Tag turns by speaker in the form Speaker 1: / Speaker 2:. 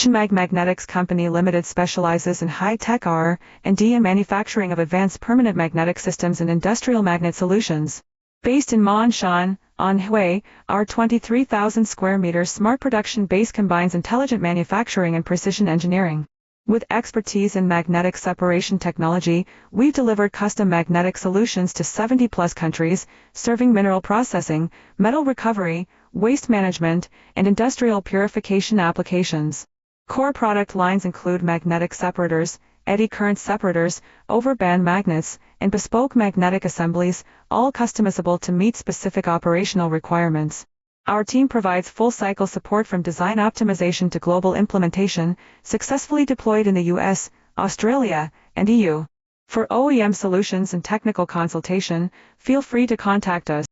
Speaker 1: QIJIN Magnetics Company Limited specializes in high-tech R&D and manufacturing of advanced permanent magnetic systems and industrial magnet solutions. Based in Ma'anshan, Anhui, our 23,000 square meters smart production base combines intelligent manufacturing and precision engineering. With expertise in magnetic separation technology, we've delivered custom magnetic solutions to 70+ countries, serving mineral processing, metal recovery, waste management, and industrial purification applications. Core product lines include magnetic separators, eddy current separators, overband magnets, and bespoke magnetic assemblies, all customizable to meet specific operational requirements. Our team provides full-cycle support from design optimization to global implementation, successfully deployed in the US, Australia, and EU. For OEM solutions and technical consultation, feel free to contact us.